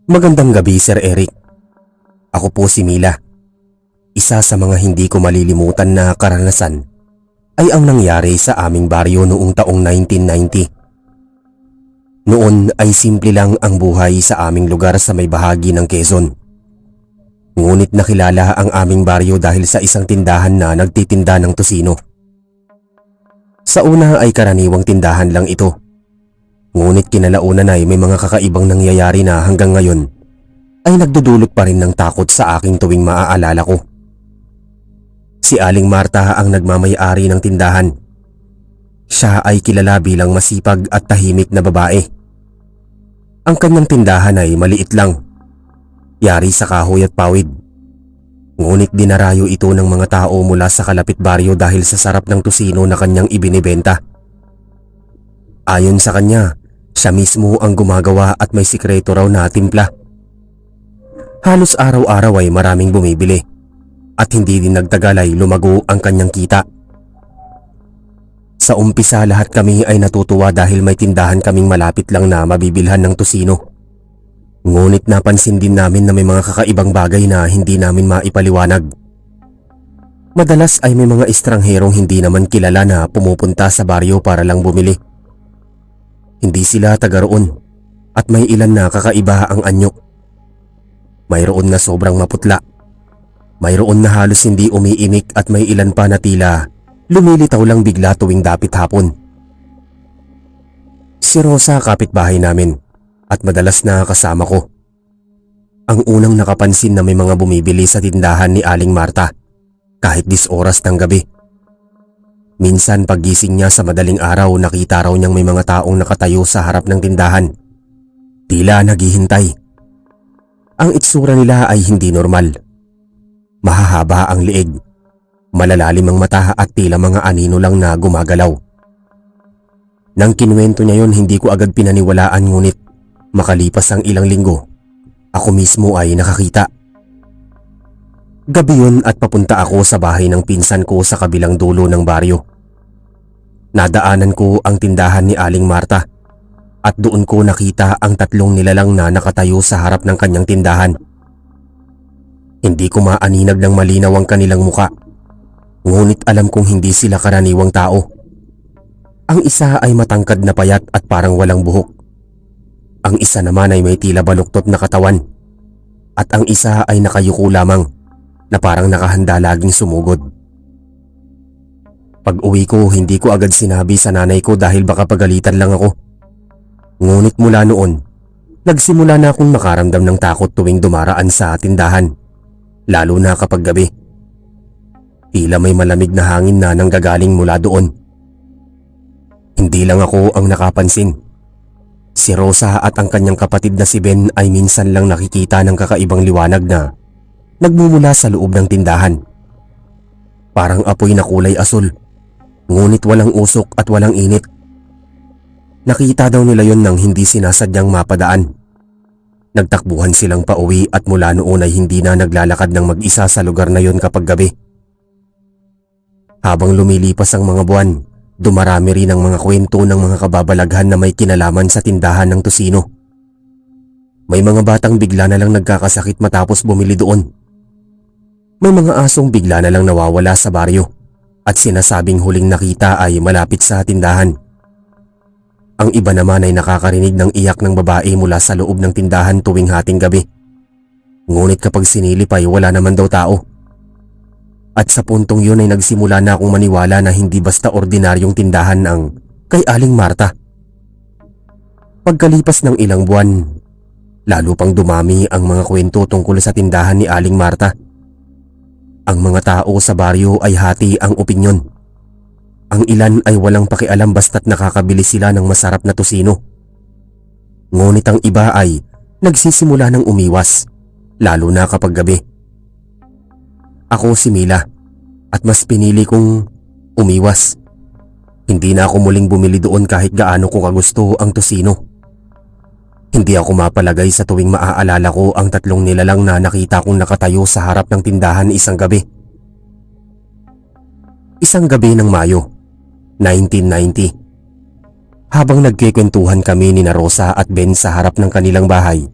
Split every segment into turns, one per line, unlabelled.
Magandang gabi, Sir Eric. Ako po si Mila. Isa sa mga hindi ko malilimutan na karanasan ay ang nangyari sa aming baryo noong taong 1990. Noon ay simple lang ang buhay sa aming lugar sa may bahagi ng Quezon. Ngunit nakilala ang aming baryo dahil sa isang tindahan na nagtitinda ng tosino. Sa una ay karaniwang tindahan lang ito. Ngunit kinalaunan ay may mga kakaibang nangyayari na hanggang ngayon ay nagdudulot pa rin ng takot sa aking tuwing maaalala ko. Si Aling Marta ang nagmamay-ari ng tindahan. Siya ay kilala bilang masipag at tahimik na babae. Ang kanyang tindahan ay maliit lang, yari sa kahoy at pawid. Ngunit dinarayo ito ng mga tao mula sa kalapit baryo dahil sa sarap ng tosino na kanyang ibinibenta. Ayon sa kanya, siya mismo ang gumagawa at may sikreto raw na timpla. Halos araw-araw ay maraming bumibili at hindi din nagtagal ay lumago ang kanyang kita. Sa umpisa lahat kami ay natutuwa dahil may tindahan kaming malapit lang na mabibilhan ng tosino. Ngunit napansin din namin na may mga kakaibang bagay na hindi namin maipaliwanag. Madalas ay may mga estrangherong hindi naman kilala na pumupunta sa baryo para lang bumili. Hindi sila taga roon at may ilan na kakaiba ang anyo. Mayroon na sobrang maputla. Mayroon na halos hindi umiimik at may ilan pa na tila lumilitaw lang bigla tuwing dapit hapon. Si Rosa kapitbahay namin at madalas na kasama ko. Ang unang nakapansin na may mga bumibili sa tindahan ni Aling Marta kahit 10 oras ng gabi. Minsan paggising niya sa madaling araw nakita raw niyang may mga taong nakatayo sa harap ng tindahan. Tila naghihintay. Ang itsura nila ay hindi normal. Mahahaba ang liig, malalalim ang mata at tila mga anino lang na gumagalaw. Nang kinuwento niya yon hindi ko agad pinaniwalaan ngunit makalipas ang ilang linggo, ako mismo ay nakakita. Gabi yun at papunta ako sa bahay ng pinsan ko sa kabilang dulo ng baryo. Nadaanan ko ang tindahan ni Aling Marta at doon ko nakita ang 3 nilalang na nakatayo sa harap ng kanyang tindahan. Hindi ko maaninag ng malinaw ang kanilang muka, ngunit alam kong hindi sila karaniwang tao. Ang isa ay matangkad na payat at parang walang buhok. Ang isa naman ay may tila baluktot na katawan at ang isa ay nakayuko lamang na parang nakahanda laging sumugod. Pag uwi ko hindi ko agad sinabi sa nanay ko dahil baka pagalitan lang ako. Ngunit mula noon, nagsimula na akong makaramdam ng takot tuwing dumaraan sa tindahan, lalo na kapag gabi. Tila may malamig na hangin na nanggagaling mula doon. Hindi lang ako ang nakapansin. Si Rosa at ang kanyang kapatid na si Ben ay minsan lang nakikita ng kakaibang liwanag na nagmumula sa loob ng tindahan. Parang apoy na kulay asul, ngunit walang usok at walang init. Nakita daw nila yon nang hindi sinasadyang mapadaan. Nagtakbuhan silang pauwi at mula noon ay hindi na naglalakad ng mag-isa sa lugar na yon kapag gabi. Habang lumilipas ang mga buwan, dumarami rin ang mga kwento ng mga kababalaghan na may kinalaman sa tindahan ng tosino. May mga batang bigla na lang nagkakasakit matapos bumili doon. May mga asong bigla na lang nawawala sa baryo at sinasabing huling nakita ay malapit sa tindahan. Ang iba naman ay nakakarinig ng iyak ng babae mula sa loob ng tindahan tuwing hating gabi. Ngunit kapag sinilip ay wala naman daw tao. At sa puntong yun ay nagsimula na akong maniwala na hindi basta ordinaryong tindahan ang kay Aling Marta. Pagkalipas ng ilang buwan, lalo pang dumami ang mga kwento tungkol sa tindahan ni Aling Marta. Ang mga tao sa baryo ay hati ang opinyon. Ang ilan ay walang pakialam basta't nakakabili sila ng masarap na tosino. Ngunit ang iba ay nagsisimula ng umiwas, lalo na kapag gabi. Ako si Mila at mas pinili kong umiwas. Hindi na ako muling bumili doon kahit gaano ko kagusto ang tosino. Hindi ako mapalagay sa tuwing maaalala ko ang 3 nilalang na nakita kong nakatayo sa harap ng tindahan isang gabi. Isang gabi ng Mayo, 1990. Habang nagkikwentuhan kami ni Rosa at Ben sa harap ng kanilang bahay,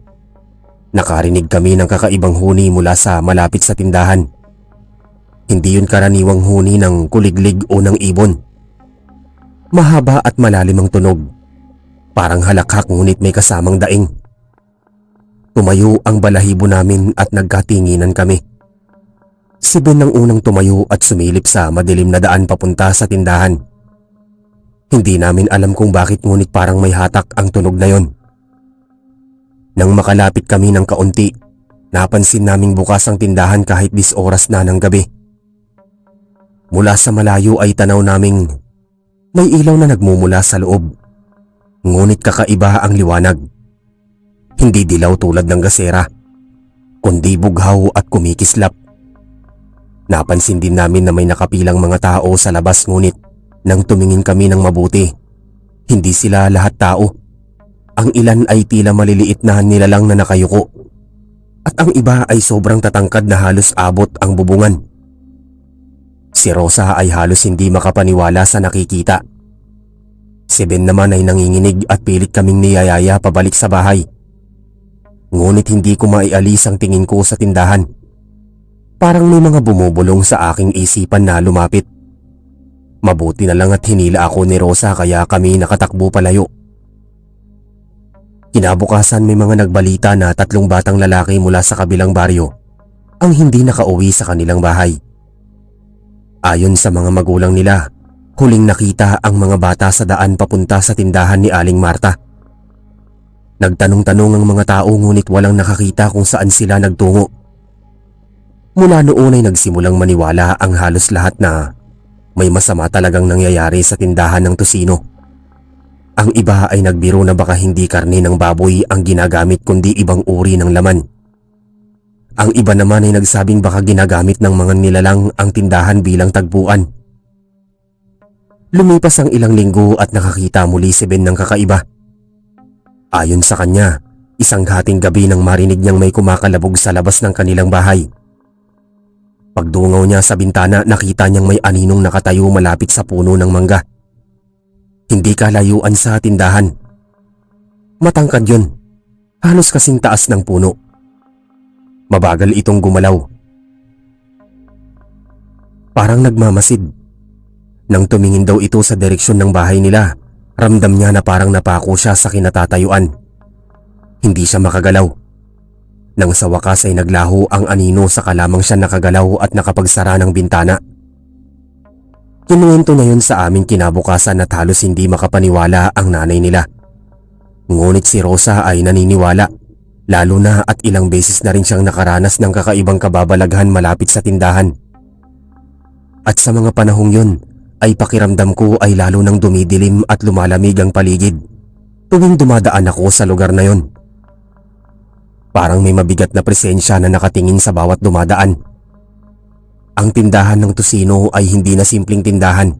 Nakarinig kami ng kakaibang huni mula sa malapit sa tindahan. Hindi yun karaniwang huni ng kuliglig o ng ibon. Mahaba at malalim ang tunog. Parang halakhak ngunit may kasamang daing. Tumayo ang balahibo namin at nagkatinginan kami. Si Ben ang unang tumayo at sumilip sa madilim na daan papunta sa tindahan. Hindi namin alam kung bakit ngunit parang may hatak ang tunog na yon. Nang makalapit kami ng kaunti, napansin naming bukas ang tindahan kahit 10 oras na ng gabi. Mula sa malayo ay tanaw naming may ilaw na nagmumula sa loob. Ngunit kakaiba ang liwanag. Hindi dilaw tulad ng gasera, kundi bughaw at kumikislap. Napansin din namin na may nakapilang mga tao sa labas ngunit nang tumingin kami ng mabuti, hindi sila lahat tao. Ang ilan ay tila maliliit na nilalang na nakayuko at ang iba ay sobrang tatangkad na halos abot ang bubungan. Si Rosa ay halos hindi makapaniwala sa nakikita. Si Ben naman ay nanginginig at pilit kaming niyayaya pabalik sa bahay. Ngunit hindi ko maialis ang tingin ko sa tindahan. Parang may mga bumubulong sa aking isipan na lumapit. Mabuti na lang at hinila ako ni Rosa kaya kami nakatakbo palayo. Kinabukasan may mga nagbalita na 3 batang lalaki mula sa kabilang baryo ang hindi nakauwi sa kanilang bahay. Ayon sa mga magulang nila, huling nakita ang mga bata sa daan papunta sa tindahan ni Aling Marta. Nagtanong-tanong ang mga tao ngunit walang nakakita kung saan sila nagtungo. Mula noon ay nagsimulang maniwala ang halos lahat na may masama talagang nangyayari sa tindahan ng tusino. Ang iba ay nagbiro na baka hindi karne ng baboy ang ginagamit kundi ibang uri ng laman. Ang iba naman ay nagsabing baka ginagamit ng mga nilalang ang tindahan bilang tagpuan. Lumipas ang ilang linggo at nakakita muli si Ben ng kakaiba. Ayon sa kanya, isang hating gabi nang marinig niyang may kumakalabog sa labas ng kanilang bahay. Pagdungaw niya sa bintana, nakita niyang may aninong nakatayo malapit sa puno ng mangga. Hindi kalayuan sa tindahan. Matangkad yun, halos kasing taas ng puno. Mabagal itong gumalaw. Parang nagmamasid. Nang tumingin daw ito sa direksyon ng bahay nila, ramdam niya na parang napako siya sa kinatatayuan. Hindi siya makagalaw. Nang sa wakas ay naglaho ang anino saka lamang siya nakagalaw at nakapagsara ng bintana. Kinuwento na yun sa aming kinabukasan at halos hindi makapaniwala ang nanay nila. Ngunit si Rosa ay naniniwala, lalo na at ilang beses na rin siyang nakaranas ng kakaibang kababalaghan malapit sa tindahan. At sa mga panahong yun, ay pakiramdam ko ay lalo nang dumidilim at lumalamig ang paligid tuwing dumadaan ako sa lugar na yon. Parang may mabigat na presensya na nakatingin sa bawat dumadaan. Ang tindahan ng tusino ay hindi na simpleng tindahan.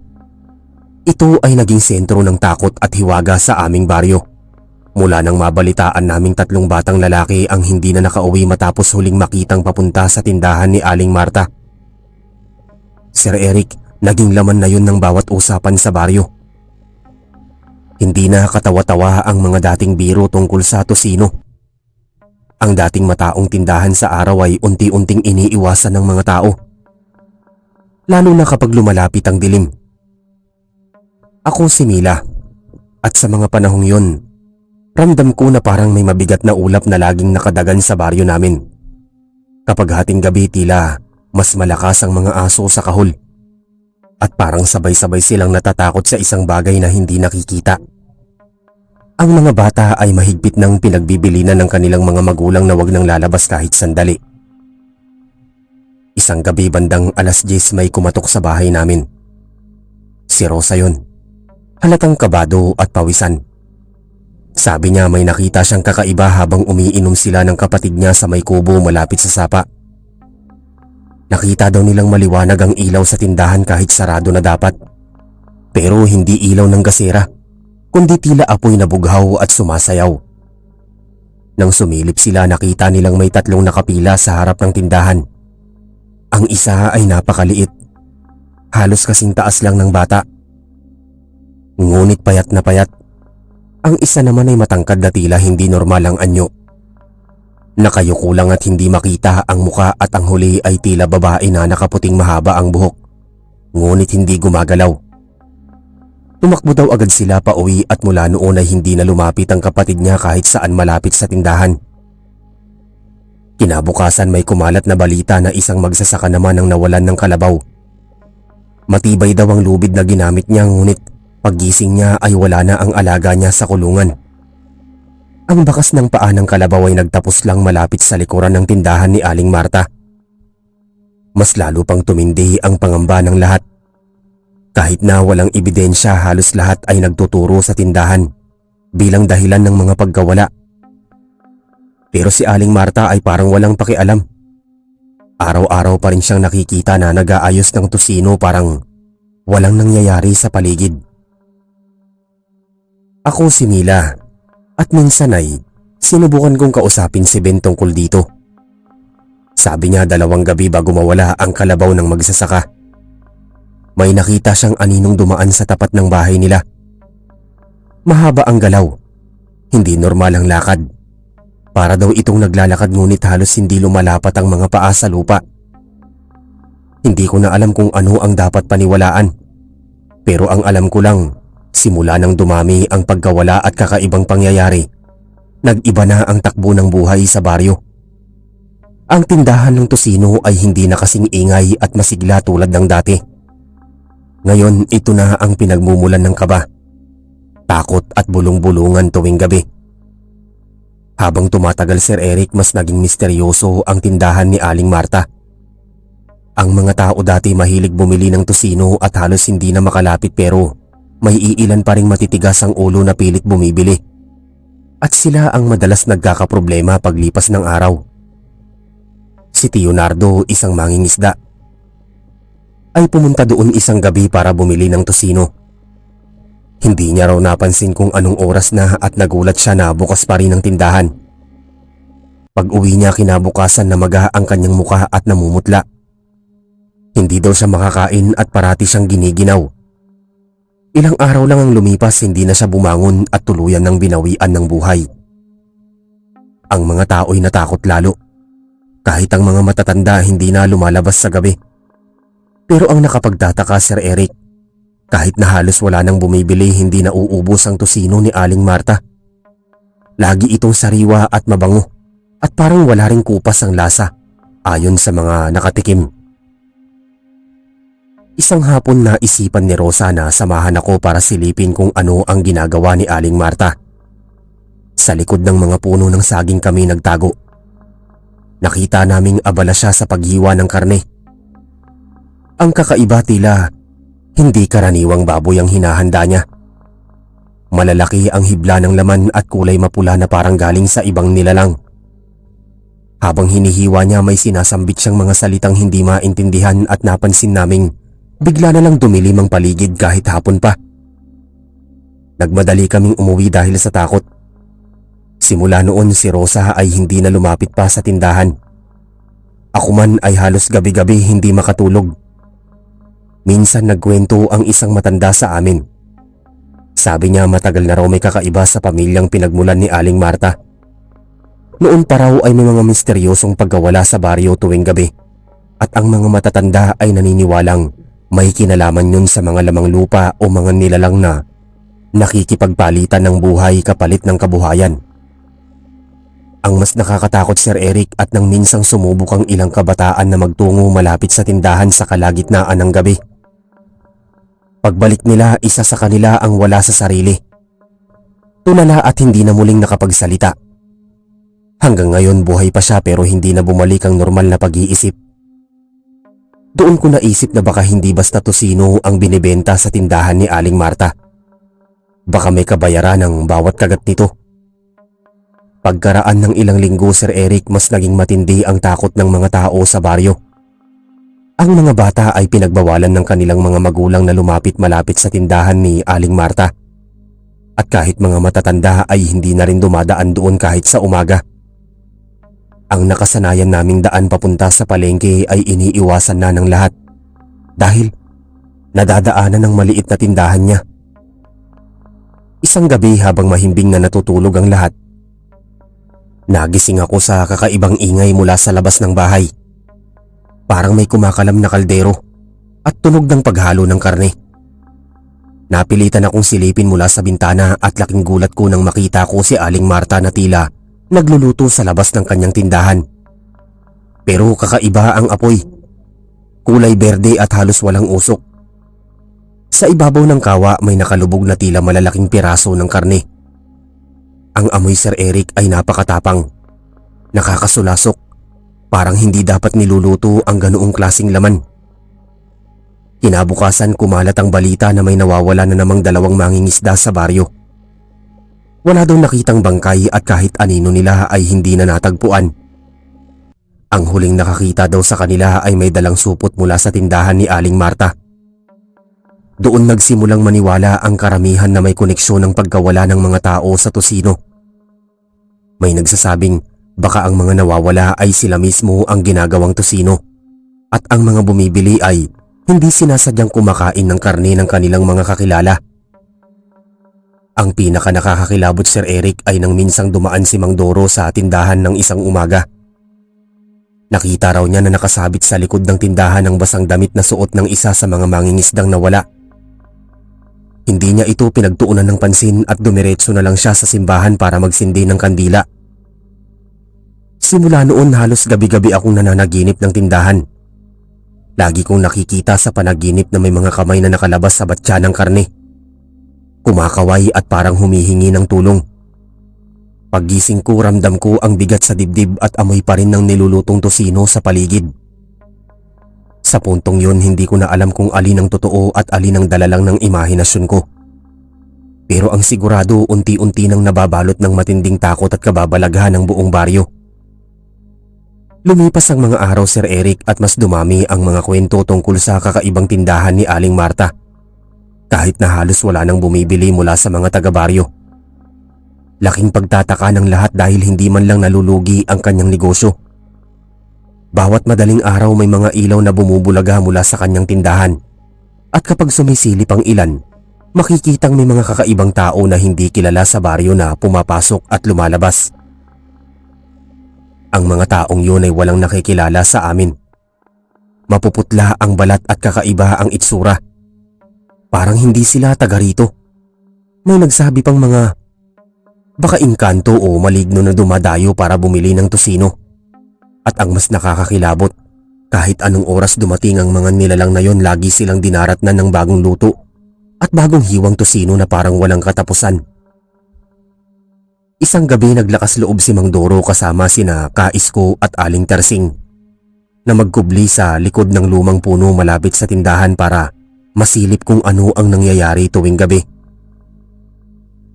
Ito ay naging sentro ng takot at hiwaga sa aming baryo. Mula nang mabalitaan naming 3 batang lalaki ang hindi na nakauwi matapos huling makitang papunta sa tindahan ni Aling Marta. Sir Eric, naging laman na yun ng bawat usapan sa baryo. Hindi na katawa-tawa ang mga dating biro tungkol sa tusino. Ang dating mataong tindahan sa araw ay unti-unting iniiwasan ng mga tao. Lalo na kapag lumalapit ang dilim. Ako si Mila, at sa mga panahong yon, ramdam ko na parang may mabigat na ulap na laging nakadagan sa baryo namin. Kapag hating gabi tila mas malakas ang mga aso sa kahol. At parang sabay-sabay silang natatakot sa isang bagay na hindi nakikita. Ang mga bata ay mahigpit ng pinagbibilinan ng kanilang mga magulang na wag nang lalabas kahit sandali. Isang gabi bandang 10:00 may kumatok sa bahay namin. Si Rosa yun. Halatang kabado at pawisan. Sabi niya may nakita siyang kakaiba habang umiinom sila ng kapatid niya sa may kubo malapit sa sapa. Nakita daw nilang maliwanag ang ilaw sa tindahan kahit sarado na dapat. Pero hindi ilaw ng gasera, kundi tila apoy na bughaw at sumasayaw. Nang sumilip sila, nakita nilang may 3 nakapila sa harap ng tindahan. Ang isa ay napakaliit, halos kasing taas lang ng bata. Ngunit payat na payat. Ang isa naman ay matangkad na tila hindi normal ang anyo. Nakayuko lang at hindi makita ang muka at ang huli ay tila babae na nakaputing mahaba ang buhok. Ngunit hindi gumagalaw. Tumakbo daw agad sila pauwi at mula noon ay hindi na lumapit ang kapatid niya kahit saan malapit sa tindahan. Kinabukasan may kumalat na balita na isang magsasaka naman ang nawalan ng kalabaw. Matibay daw ang lubid na ginamit niya ngunit paggising niya ay wala na ang alaga niya sa kulungan. Ang bakas ng paa ng kalabaw ay nagtapos lang malapit sa likuran ng tindahan ni Aling Marta. Mas lalo pang tumindi ang pangamba ng lahat. Kahit na walang ebidensya, halos lahat ay nagtuturo sa tindahan bilang dahilan ng mga pagkawala. Pero si Aling Marta ay parang walang pakialam. Araw-araw pa rin siyang nakikita na nag-aayos ng tusino, parang walang nangyayari sa paligid. Ako si Mila at minsan ay sinubukan kong kausapin si Ben tungkol dito. Sabi niya 2 gabi bago mawala ang kalabaw ng magsasaka. May nakita siyang aninong dumaan sa tapat ng bahay nila. Mahaba ang galaw, hindi normal ang lakad. Para daw itong naglalakad ngunit halos hindi lumalapat ang mga paa sa lupa. Hindi ko na alam kung ano ang dapat paniwalaan. Pero ang alam ko lang, simula nang dumami ang pagkawala at kakaibang pangyayari, nag-iba na ang takbo ng buhay sa baryo. Ang tindahan ng tusino ay hindi na kasing ingay at masigla tulad ng dati. Ngayon ito na ang pinagmumulan ng kaba, takot at bulong-bulungan tuwing gabi. Habang tumatagal Sir Eric, mas naging misteryoso ang tindahan ni Aling Marta. Ang mga tao dati mahilig bumili ng tusino at halos hindi na makalapit, pero may iilan pa ring matitigas ang ulo na pilit bumibili. At sila ang madalas nagkakaproblema paglipas ng araw. Si Tio Nardo, isang mangingisda, ay pumunta doon isang gabi para bumili ng tusino. Hindi niya raw napansin kung anong oras na at nagulat siya na bukas pa rin ang tindahan. Pag-uwi niya kinabukasan, namaga ang kanyang muka at namumutla. Hindi daw siya makakain at parati siyang giniginaw. Ilang araw lang ang lumipas, hindi na siya bumangon at tuluyan ng binawian ng buhay. Ang mga tao'y natakot lalo. Kahit ang mga matatanda hindi na lumalabas sa gabi. Pero ang nakapagtataka, Sir Eric, kahit na halos wala nang bumibili, hindi na uubos ang tusino ni Aling Marta. Lagi itong sariwa at mabango at parang wala ring kupas ang lasa, ayon sa mga nakatikim. Isang hapon na isipan ni Rosa na samahan ako para silipin kung ano ang ginagawa ni Aling Marta. Sa likod ng mga puno ng saging kami nagtago. Nakita naming abala siya sa paghiwa ng karne. Ang kakaiba, tila hindi karaniwang baboy ang hinahanda niya. Malalaki ang hibla ng laman at kulay mapula na parang galing sa ibang nilalang. Habang hinihiwa niya, may sinasambit siyang mga salitang hindi maintindihan at napansin naming bigla na lang dumilim ang paligid kahit hapon pa. Nagmadali kaming umuwi dahil sa takot. Simula noon si Rosa ay hindi na lumapit pa sa tindahan. Ako man ay halos gabi-gabi hindi makatulog. Minsan nagkwento ang isang matanda sa amin. Sabi niya matagal na raw may kakaiba sa pamilyang pinagmulan ni Aling Marta. Noon pa raw ay may mga misteryosong pagkawala sa baryo tuwing gabi at ang mga matatanda ay naniniwalang may kinalaman yun sa mga lamang lupa o mga nilalang na nakikipagpalitan ng buhay kapalit ng kabuhayan. Ang mas nakakatakot, Sir Eric, at nang minsang sumubok ang ilang kabataan na magtungo malapit sa tindahan sa kalagitnaan ng gabi. Pagbalik nila, isa sa kanila ang wala sa sarili. Tulala at hindi na muling nakapagsalita. Hanggang ngayon buhay pa siya pero hindi na bumalik ang normal na pag-iisip. Doon ko naisip na baka hindi basta tusino ang binibenta sa tindahan ni Aling Marta. Baka may kabayaran ng bawat kagat nito. Pagkaraan ng ilang linggo, Sir Eric, mas naging matindi ang takot ng mga tao sa baryo. Ang mga bata ay pinagbawalan ng kanilang mga magulang na lumapit malapit sa tindahan ni Aling Marta. At kahit mga matatanda ay hindi na rin dumadaan doon kahit sa umaga. Ang nakasanayan naming daan papunta sa palengke ay iniiwasan na ng lahat dahil nadadaanan ng maliit na tindahan niya. Isang gabi habang mahimbing na natutulog ang lahat, Nagising ako sa kakaibang ingay mula sa labas ng bahay. Parang may kumakalam na kaldero at tunog ng paghalo ng karne. Napilitan akong silipin mula sa bintana at laking gulat ko nang makita ko si Aling Marta na tila nagluluto sa labas ng kanyang tindahan. Pero kakaiba ang apoy. Kulay berde at halos walang usok. Sa ibabaw ng kawa may nakalubog na tila malalaking piraso ng karne. Ang amoy, Sir Eric, ay napakatapang. Nakakasulasok. Parang hindi dapat niluluto ang ganoong klaseng laman. Kinabukasan kumalat ang balita na may nawawala na namang 2 mangingisda sa baryo. Wala daw nakitang bangkay at kahit anino nila ay hindi na natagpuan. Ang huling nakakita daw sa kanila ay may dalang supot mula sa tindahan ni Aling Marta. Doon nagsimulang maniwala ang karamihan na may koneksyon ng pagkawala ng mga tao sa Tosino. May nagsasabing baka ang mga nawawala ay sila mismo ang ginagawang Tosino at ang mga bumibili ay hindi sinasadyang kumakain ng karne ng kanilang mga kakilala. Ang pinaka nakakakilabot, Sir Eric, ay nang minsang dumaan si Mang Doro sa tindahan ng isang umaga. Nakita raw niya na nakasabit sa likod ng tindahan ang basang damit na suot ng isa sa mga mangingisdang nawala. Hindi niya ito pinagtuunan ng pansin at dumiretso na lang siya sa simbahan para magsindi ng kandila. Simula noon halos gabi-gabi akong nananaginip ng tindahan. Lagi kong nakikita sa panaginip na may mga kamay na nakalabas sa batya ng karne. Kumakaway at parang humihingi ng tulong. Paggising ko ramdam ko ang bigat sa dibdib at amoy pa rin ng nilulutong tosino sa paligid. Sa puntong yun hindi ko na alam kung alin ang totoo at alin ang dala lang ng imahinasyon ko. Pero ang sigurado unti-unti nang nababalot ng matinding takot at kababalaghan ng buong baryo. Lumipas ang mga araw, Sir Eric, at mas dumami ang mga kwento tungkol sa kakaibang tindahan ni Aling Marta. Kahit na halos wala nang bumibili mula sa mga taga-baryo. Laking pagtataka ng lahat dahil hindi man lang nalulugi ang kanyang negosyo. Bawat madaling araw may mga ilaw na bumubulaga mula sa kanyang tindahan. At kapag sumisilip ang ilan, makikitang may mga kakaibang tao na hindi kilala sa baryo na pumapasok at lumalabas. Ang mga taong yun ay walang nakikilala sa amin. Mapuputla ang balat at kakaiba ang itsura. Parang hindi sila taga rito. May nagsabi pang mga baka inkanto o maligno na dumadayo para bumili ng tosino. At ang mas nakakakilabot, kahit anong oras dumating ang mga nilalang na yon, lagi silang dinaratnan ng bagong luto at bagong hiwang tosino na parang walang katapusan. Isang gabi naglakas loob si Mang Doro kasama sina Kaisko at Aling Tersing na magkubli sa likod ng lumang puno malapit sa tindahan para masilip kung ano ang nangyayari tuwing gabi.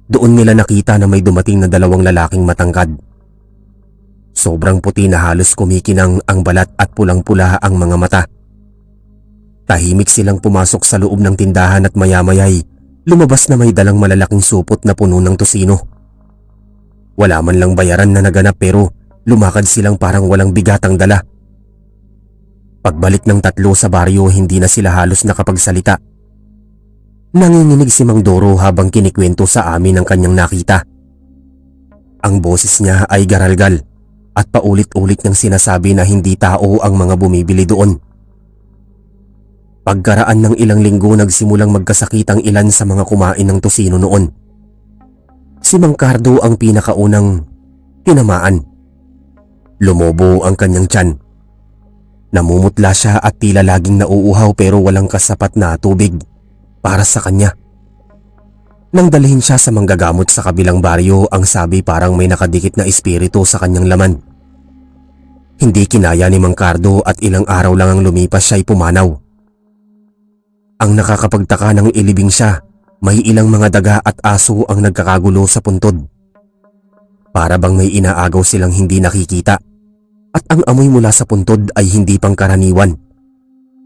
Doon nila nakita na may dumating na 2 lalaking matangkad. Sobrang puti na halos kumikinang ang balat at pulang-pula ang mga mata. Tahimik silang pumasok sa loob ng tindahan at maya-maya'y lumabas na may dalang malalaking supot na puno ng tosino. Wala man lang bayaran na naganap pero lumakad silang parang walang bigatang dala. Pagbalik ng 3 sa baryo hindi na sila halos nakapagsalita. Nanginginig si Mang Doro habang kinikwento sa amin ang kanyang nakita. Ang boses niya ay garalgal at paulit-ulit niyang sinasabi na hindi tao ang mga bumibili doon. Pagkaraan ng ilang linggo nagsimulang magkasakit ang ilan sa mga kumain ng tosino noon. Si Mang Cardo ang pinakaunang tinamaan. Lumobo ang kanyang tiyan. Namumutla siya at tila laging nauuhaw pero walang kasapat na tubig para sa kanya. Nang dalhin siya sa manggagamot sa kabilang baryo, ang sabi parang may nakadikit na espiritu sa kanyang laman. Hindi kinaya ni Mang Cardo at ilang araw lang ang lumipas siya'y pumanaw. Ang nakakapagtaka nang ilibing siya, may ilang mga daga at aso ang nagkakagulo sa puntod. Para bang may inaagaw silang hindi nakikita at ang amoy mula sa puntod ay hindi pangkaraniwan,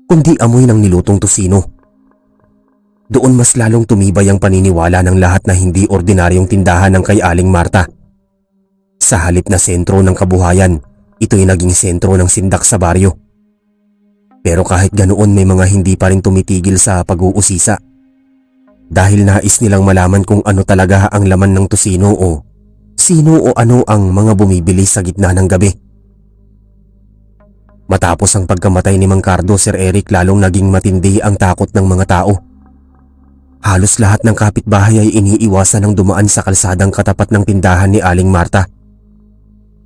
kundi amoy ng nilutong tosino. Doon mas lalong tumibay ang paniniwala ng lahat na hindi ordinaryong tindahan ng kay Aling Marta. Sa halip na sentro ng kabuhayan, ito'y naging sentro ng sindak sa baryo. Pero kahit ganoon may mga hindi pa rin tumitigil sa pag-uusisa. Dahil nais nilang malaman kung ano talaga ang laman ng tosino o sino o ano ang mga bumibili sa gitna ng gabi. Matapos ang pagkamatay ni Mang Cardo, Sir Eric, lalong naging matindi ang takot ng mga tao. Halos lahat ng kapitbahay ay iniiwasan ng dumaan sa kalsadang katapat ng tindahan ni Aling Marta.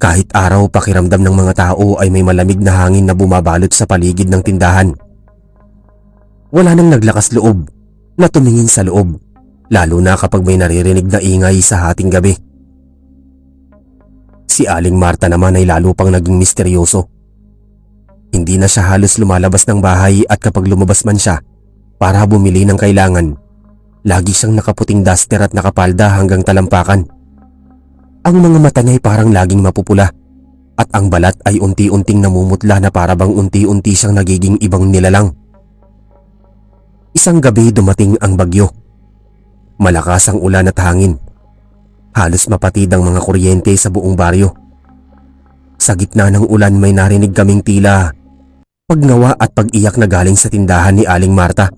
Kahit araw, pakiramdam ng mga tao ay may malamig na hangin na bumabalot sa paligid ng tindahan. Wala nang naglakas loob na tumingin sa loob, lalo na kapag may naririnig na ingay sa hating gabi. Si Aling Marta naman ay lalo pang naging misteryoso. Hindi na siya halos lumalabas ng bahay at kapag lumabas man siya para bumili ng kailangan, lagi siyang nakaputing duster at nakapalda hanggang talampakan. Ang mga mata niya ay parang laging mapupula at ang balat ay unti-unting namumutla na para bang unti-unti siyang nagiging ibang nilalang. Isang gabi dumating ang bagyo. Malakas ang ulan at hangin. Halos mapatid ang mga kuryente sa buong baryo. Sa gitna ng ulan may narinig kaming tila pagnawa at pag-iyak na galing sa tindahan ni Aling Marta.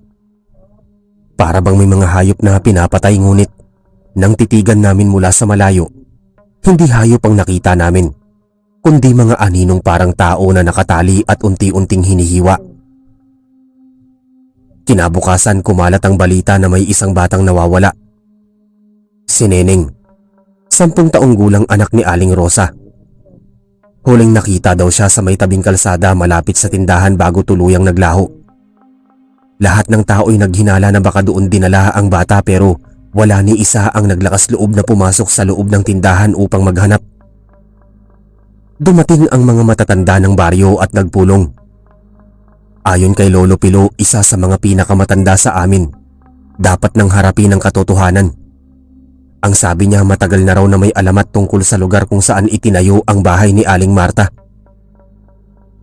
Para bang may mga hayop na pinapatay, ngunit nang titigan namin mula sa malayo, hindi hayop ang nakita namin, kundi mga aninong parang tao na nakatali at unti-unting hinihiwa. Kinabukasan kumalat ang balita na may isang batang nawawala. Si Neneng, 10 taong gulang anak ni Aling Rosa. Huling nakita daw siya sa may tabing kalsada malapit sa tindahan bago tuluyang naglaho. Lahat ng tao ay naghinala na baka doon dinala ang bata, pero wala ni isa ang naglakas loob na pumasok sa loob ng tindahan upang maghanap. Dumating ang mga matatanda ng baryo at nagpulong. Ayon kay Lolo Pilo, isa sa mga pinakamatanda sa amin, dapat nang harapin ang katotohanan. Ang sabi niya, matagal na raw na may alamat tungkol sa lugar kung saan itinayo ang bahay ni Aling Marta.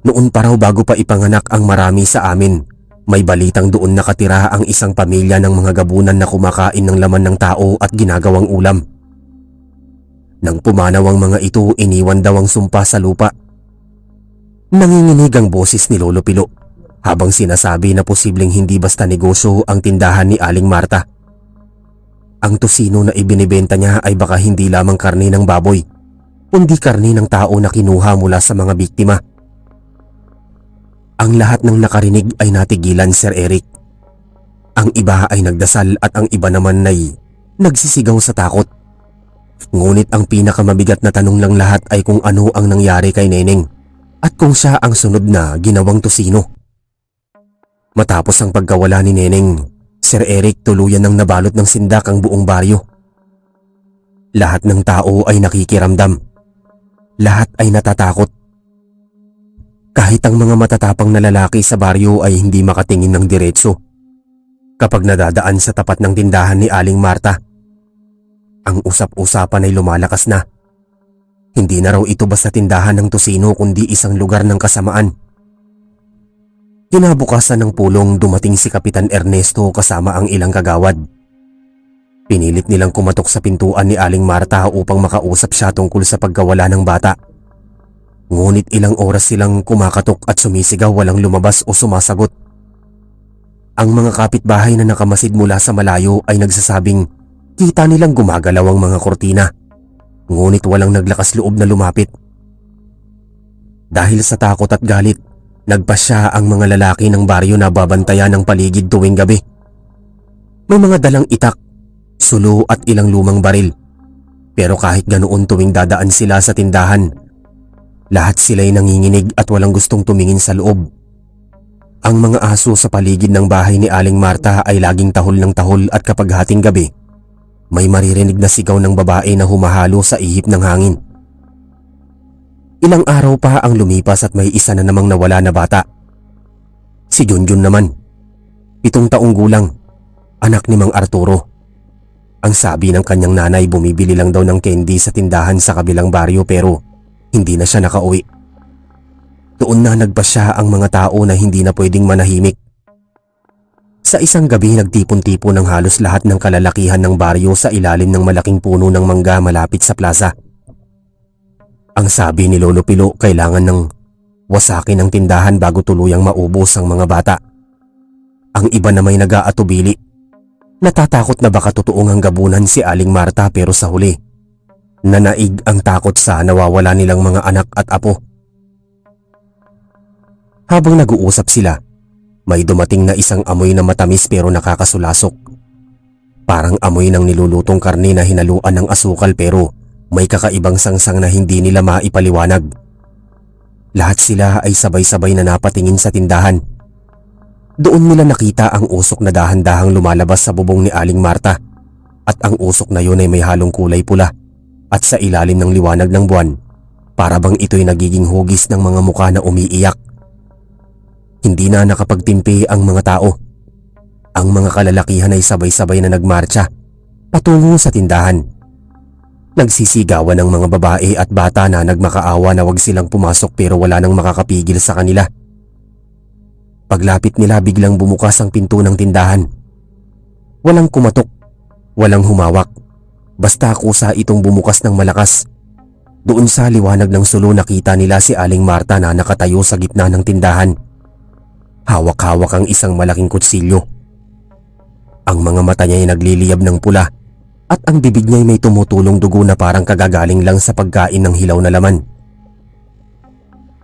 Noon pa raw bago pa ipanganak ang marami sa amin, may balitang doon nakatira ang isang pamilya ng mga gabunan na kumakain ng laman ng tao at ginagawang ulam. Nang pumanaw ang mga ito, iniwan daw ang sumpa sa lupa. Nanginginig ang boses ni Lolo Pilo habang sinasabi na posibleng hindi basta negosyo ang tindahan ni Aling Marta. Ang tosino na ibinibenta niya ay baka hindi lamang karne ng baboy, kundi karne ng tao na kinuha mula sa mga biktima. Ang lahat ng nakarinig ay natigilan, Sir Eric. Ang iba ay nagdasal at ang iba naman ay nagsisigaw sa takot. Ngunit ang pinakamabigat na tanong ng lahat ay kung ano ang nangyari kay Neneng at kung siya ang sunod na ginawang tosino. Matapos ang pagkawala ni Neneng, Sir Eric, tuluyan ng nabalot ng sindak ang buong baryo. Lahat ng tao ay nakikiramdam. Lahat ay natatakot. Kahit ang mga matatapang na lalaki sa baryo ay hindi makatingin ng diretso kapag nadadaan sa tapat ng tindahan ni Aling Marta. Ang usap-usapan ay lumalakas na. Hindi na raw ito basta tindahan ng tosino kundi isang lugar ng kasamaan. Kinabukasan ng pulong, dumating si Kapitan Ernesto kasama ang ilang kagawad. Pinilit nilang kumatok sa pintuan ni Aling Marta upang makausap siya tungkol sa pagkawala ng bata. Ngunit ilang oras silang kumakatok at sumisigaw, walang lumabas o sumasagot. Ang mga kapitbahay na nakamasid mula sa malayo ay nagsasabing kita nilang gumagalaw ang mga kortina, ngunit walang naglakas loob na lumapit. Dahil sa takot at galit, nagpasya ang mga lalaki ng baryo na babantayan ng paligid tuwing gabi. May mga dalang itak, sulo at ilang lumang baril. Pero kahit ganoon, tuwing dadaan sila sa tindahan, lahat sila'y nanginginig at walang gustong tumingin sa loob. Ang mga aso sa paligid ng bahay ni Aling Marta ay laging tahol ng tahol at kapag hating gabi, may maririnig na sigaw ng babae na humahalo sa ihip ng hangin. Ilang araw pa ang lumipas at may isa na namang nawala na bata. Si Junjun naman, 7 taong gulang, anak ni Mang Arturo. Ang sabi ng kanyang nanay, bumibili lang daw ng candy sa tindahan sa kabilang baryo pero hindi na siya nakauwi. Doon na nagpasya ang mga tao na hindi na pwedeng manahimik. Sa isang gabi, nagtipon-tipon ng halos lahat ng kalalakihan ng baryo sa ilalim ng malaking puno ng mangga malapit sa plaza. Ang sabi ni Lolo Pilo, kailangan ng wasakin ang tindahan bago tuluyang maubos ang mga bata. Ang iba na may nag-aatubili. Natatakot na baka totoong ang gabunan si Aling Marta, pero sa huli, Nanaig ang takot sa nawawala nilang mga anak at apo. Habang nag-uusap sila, may dumating na isang amoy na matamis pero nakakasulasok. Parang amoy ng nilulutong karne na hinaluan ng asukal pero may kakaibang sangsang na hindi nila maipaliwanag. Lahat sila ay sabay-sabay na napatingin sa tindahan. Doon nila nakita ang usok na dahan-dahang lumalabas sa bubong ni Aling Marta, at ang usok na yun ay may halong kulay pula at sa ilalim ng liwanag ng buwan, para bang ito'y nagiging hugis ng mga mukha na umiiyak. Hindi na nakapagtimpi ang mga tao. Ang mga kalalakihan ay sabay-sabay na nagmarcha patungo sa tindahan. Nagsisigawan ng mga babae at bata na nagmakaawa na wag silang pumasok pero wala nang makakapigil sa kanila. Paglapit nila biglang bumukas ang pinto ng tindahan. Walang kumatok, walang humawak. Basta kusa itong bumukas ng malakas. Doon sa liwanag ng sulo nakita nila si Aling Marta na nakatayo sa gitna ng tindahan. Hawak-hawak ang isang malaking kutsilyo. Ang mga mata niya ay nagliliyab ng pula at ang bibig niya ay may tumutulong dugo na parang kagagaling lang sa pagkain ng hilaw na laman.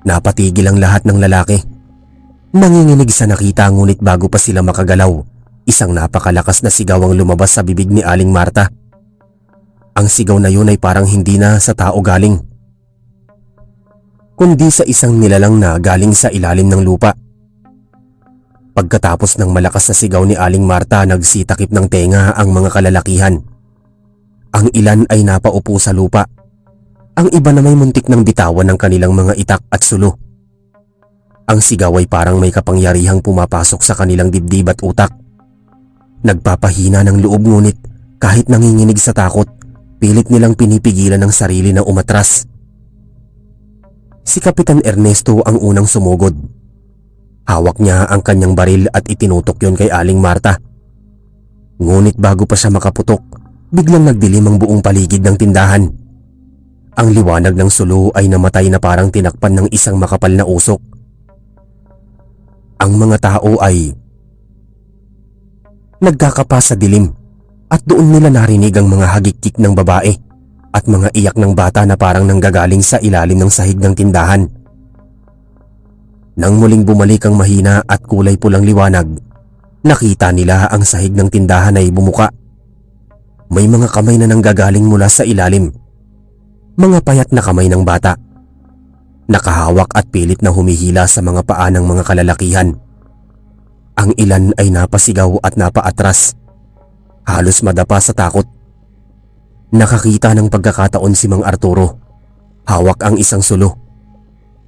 Napatigil ang lahat ng lalaki. Nanginginig sa nakita ngunit bago pa sila makagalaw, isang napakalakas na sigaw ang lumabas sa bibig ni Aling Marta. Ang sigaw na yun ay parang hindi na sa tao galing, kundi sa isang nilalang na galing sa ilalim ng lupa. Pagkatapos ng malakas na sigaw ni Aling Marta, nagsitakip ng tenga ang mga kalalakihan. Ang ilan ay napaupo sa lupa. Ang iba na may muntik ng bitawan ng kanilang mga itak at sulo. Ang sigaw ay parang may kapangyarihang pumapasok sa kanilang dibdib at utak. Nagpapahina ng loob ngunit kahit nanginginig sa takot, pilit nilang pinipigilan ang sarili na umatras. Si Kapitan Ernesto ang unang sumugod. Hawak niya ang kanyang baril at itinutok yon kay Aling Marta. Ngunit bago pa siya makaputok, biglang nagdilim ang buong paligid ng tindahan. Ang liwanag ng sulo ay namatay na parang tinakpan ng isang makapal na usok. Ang mga tao ay nagkakapa sa dilim at doon nila narinig ang mga hagikik ng babae at mga iyak ng bata na parang nanggagaling sa ilalim ng sahig ng tindahan. Nang muling bumalik ang mahina at kulay pulang liwanag, nakita nila ang sahig ng tindahan ay bumuka. May mga kamay na nanggagaling mula sa ilalim. Mga payat na kamay ng bata. Nakahawak at pilit na humihila sa mga paa ng mga kalalakihan. Ang ilan ay napasigaw at napaatras. Halos madapa sa takot. Nakakita ng pagkakataon si Mang Arturo. Hawak ang isang sulo.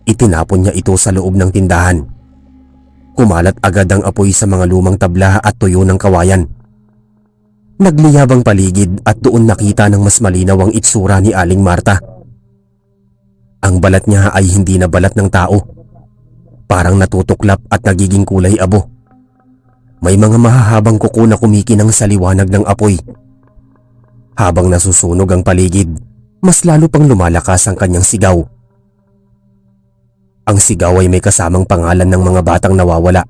Itinapon niya ito sa loob ng tindahan. Kumalat agad ang apoy sa mga lumang tabla at tuyo ng kawayan. Nagliyab ang paligid at doon nakita ng mas malinaw ang itsura ni Aling Marta. Ang balat niya ay hindi na balat ng tao. Parang natutuklap at nagiging kulay abo. May mga mahahabang kuko na kumikinang sa liwanag ng apoy. Habang nasusunog ang paligid, mas lalo pang lumalakas ang kanyang sigaw. Ang sigaw ay may kasamang pangalan ng mga batang nawawala.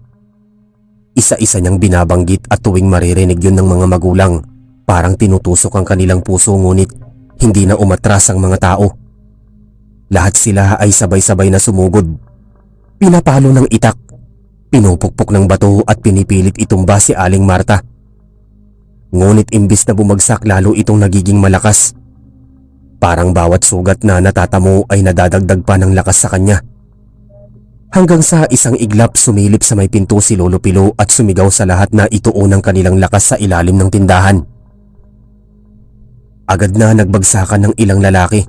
Isa-isa niyang binabanggit at tuwing maririnig yun ng mga magulang, parang tinutusok ang kanilang puso ngunit hindi na umatras ang mga tao. Lahat sila ay sabay-sabay na sumugod. Pinapalo ng itak, pinupukpok ng bato at pinipilit itumba si Aling Marta. Ngunit imbis na bumagsak lalo itong nagiging malakas. Parang bawat sugat na natatamo ay nadadagdag pa ng lakas sa kanya. Hanggang sa isang iglap sumilip sa may pinto si Lolo Pilo at sumigaw sa lahat na ituon ang kanilang lakas sa ilalim ng tindahan. Agad na nagbagsakan ng ilang lalaki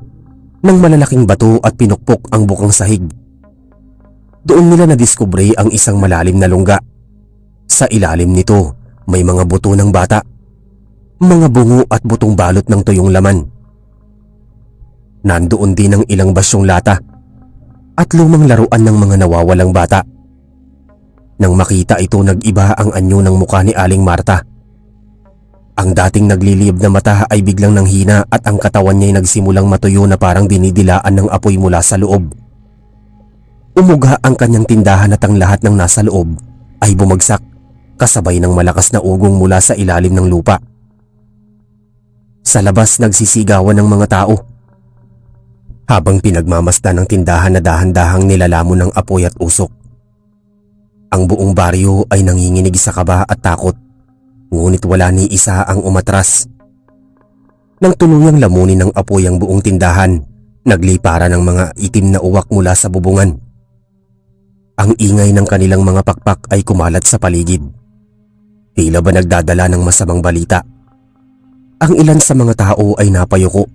ng malalaking bato at pinukpok ang bukang sahig. Doon nila nadiskubre ang isang malalim na lungga. Sa ilalim nito may mga buto ng bata, mga bungo at butong balot ng tuyong laman. Nandoon din ang ilang basyong lata at lumang laruan ng mga nawawalang bata. Nang makita ito, nag-iba ang anyo ng mukha ni Aling Marta. Ang dating nagliliyab na mata ay biglang nanghina at ang katawan niya ay nagsimulang matuyo na parang dinidilaan ng apoy mula sa loob. Umuga ang kanyang tindahan at ang lahat ng nasa loob ay bumagsak kasabay ng malakas na ugong mula sa ilalim ng lupa. Sa labas nagsisigawan ng mga tao. habang pinagmamasdan ng tindahan na dahan-dahang nilalamon ng apoy at usok. Ang buong baryo ay nanginginig sa kaba at takot, ngunit wala ni isa ang umatras. Nang tuluyang lamunin ng apoy ang buong tindahan, naglipara ng mga itim na uwak mula sa bubungan. Ang ingay ng kanilang mga pakpak ay kumalat sa paligid. Tila ba nagdadala ng masamang balita? Ang ilan sa mga tao ay napayuko,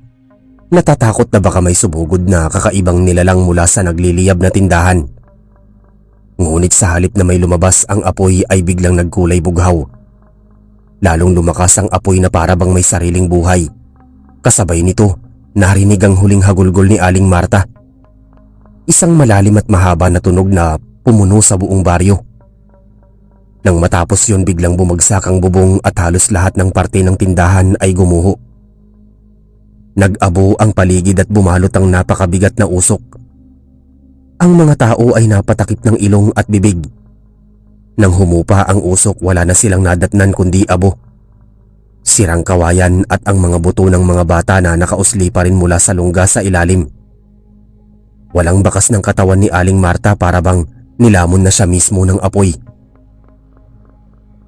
natatakot na baka may subugod na kakaibang nilalang mula sa nagliliyab na tindahan. Ngunit sa halip na may lumabas ang apoy ay biglang nagkulay bughaw. Lalong lumakas ang apoy na para bang may sariling buhay. Kasabay nito, narinig ang huling hagulgol ni Aling Marta. Isang malalim at mahaba na tunog na pumuno sa buong baryo. Nang matapos yun, biglang bumagsak ang bubong at halos lahat ng parte ng tindahan ay gumuho. Nag-abo ang paligid at bumalot ang napakabigat na usok. Ang mga tao ay napatakip ng ilong at bibig. Nang humupa ang usok, wala na silang nadatnan kundi abo. Sirang kawayan at ang mga buto ng mga bata na nakausli pa rin mula sa lungga sa ilalim. Walang bakas ng katawan ni Aling Marta, para bang nilamon na siya mismo ng apoy.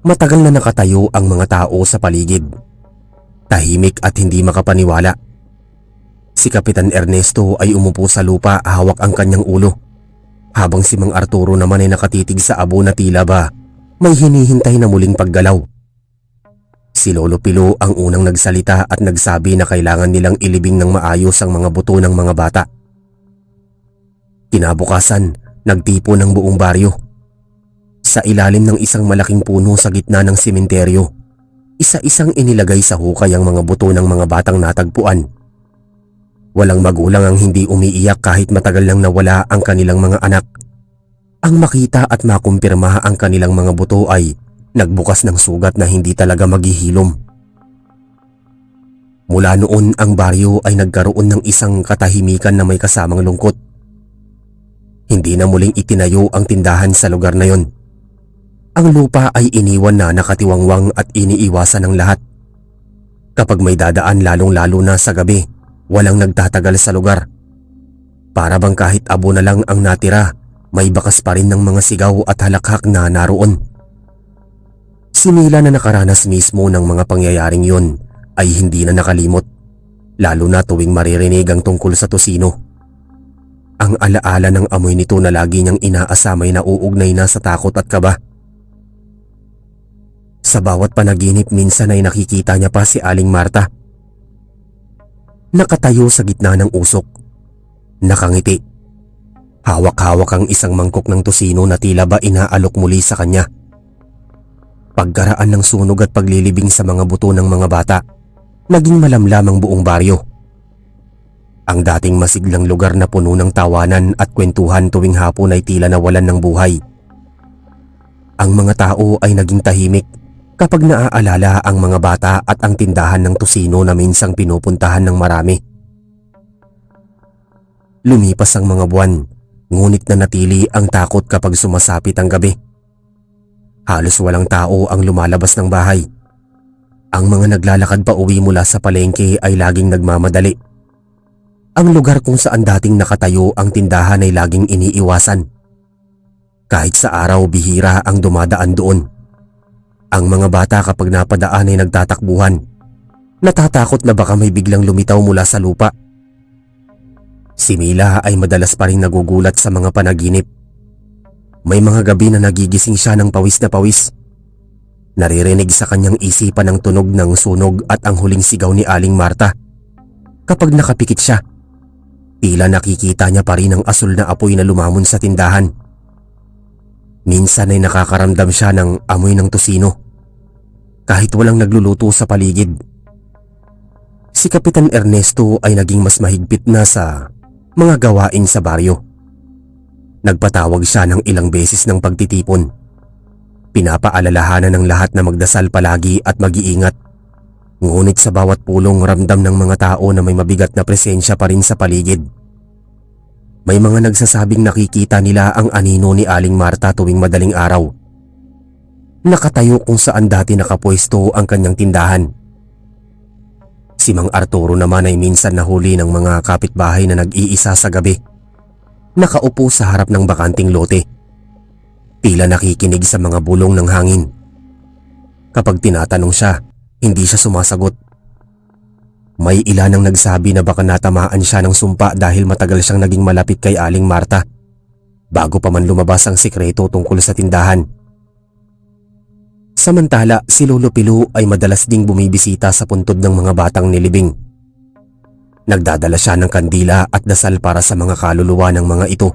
Matagal na nakatayo ang mga tao sa paligid, tahimik at hindi makapaniwala. Si Kapitan Ernesto ay umupo sa lupa, hawak ang kanyang ulo, habang si Mang Arturo naman ay nakatitig sa abo na tila ba may hinihintay na muling paggalaw. Si Lolo Pilo ang unang nagsalita at nagsabi na kailangan nilang ilibing ng maayos ang mga buto ng mga bata. Kinabukasan, nagtipo ng buong baryo. Sa ilalim ng isang malaking puno sa gitna ng sementeryo, isa-isang inilagay sa hukay ang mga buto ng mga batang natagpuan. Walang magulang ang hindi umiiyak kahit matagal nang nawala ang kanilang mga anak. Ang makita at makumpirma ang kanilang mga buto ay nagbukas ng sugat na hindi talaga maghihilom. Mula noon, ang baryo ay nagkaroon ng isang katahimikan na may kasamang lungkot. Hindi na muling itinayo ang tindahan sa lugar na yon. Ang lupa ay iniwan na nakatiwangwang at iniiwasan ng lahat. Kapag may dadaan, lalong-lalo na sa gabi, walang nagtatagal sa lugar. Para bang kahit abo na lang ang natira, may bakas pa rin ng mga sigaw at halakhak na naroon. Si Mila na nakaranas mismo ng mga pangyayaring yon ay hindi na nakalimot, lalo na tuwing maririnig ang tungkol sa tosino. Ang alaala ng amoy nito na lagi niyang inaasamay na uugnay na sa takot at kaba. Sa bawat panaginip, minsan ay nakikita niya pa si Aling Marta. Nakatayo sa gitna ng usok, nakangiti. Hawak-hawak ang isang mangkok ng tosino na tila ba inaalok muli sa kanya. Pagkaraan ng sunog at paglilibing sa mga buto ng mga bata, naging malamlam ang buong baryo. Ang dating masiglang lugar na puno ng tawanan at kwentuhan tuwing hapon ay tila nawalan ng buhay. Ang mga tao ay naging tahimik kapag naaalala ang mga bata at ang tindahan ng tosino na minsang pinupuntahan ng marami. Lumipas ang mga buwan, ngunit nanatili ang takot kapag sumasapit ang gabi. Halos walang tao ang lumalabas ng bahay. Ang mga naglalakad pa uwi mula sa palengke ay laging nagmamadali. Ang lugar kung saan dating nakatayo ang tindahan ay laging iniiwasan. Kahit sa araw, bihira ang dumadaan doon. Ang mga bata kapag napadaan ay nagtatakbuhan. Natatakot na baka may biglang lumitaw mula sa lupa. Si Mila ay madalas pa rin nagugulat sa mga panaginip. May mga gabi na nagigising siya ng pawis na pawis. Naririnig sa kanyang isipan ang tunog ng sunog at ang huling sigaw ni Aling Marta. Kapag nakapikit siya, tila nakikita niya pa rin ang asul na apoy na lumamon sa tindahan. Minsan ay nakakaramdam siya ng amoy ng tosino, kahit walang nagluluto sa paligid. Si Kapitan Ernesto ay naging mas mahigpit na sa mga gawain sa baryo. Nagpatawag siya ng ilang beses ng pagtitipon. Pinapaalalahanan ng lahat na magdasal palagi at mag-iingat. Ngunit sa bawat pulong, ramdam ng mga tao na may mabigat na presensya pa rin sa paligid. May mga nagsasabing nakikita nila ang anino ni Aling Marta tuwing madaling araw. Nakatayo kung saan dati nakapwesto ang kanyang tindahan. Si Si Mang Arturo naman ay minsan nahuli ng mga kapitbahay na nag-iisa sa gabi. Nakaupo sa harap ng bakanting lote. Tila nakikinig sa mga bulong ng hangin. Kapag tinatanong siya, hindi siya sumasagot. May ilan ang nagsabi na baka natamaan siya ng sumpa dahil matagal siyang naging malapit kay Aling Marta bago pa man lumabas ang sikreto tungkol sa tindahan. Samantala, si Lolo Pilu ay madalas ding bumibisita sa puntod ng mga batang nilibing. Nagdadala siya ng kandila at dasal para sa mga kaluluwa ng mga ito.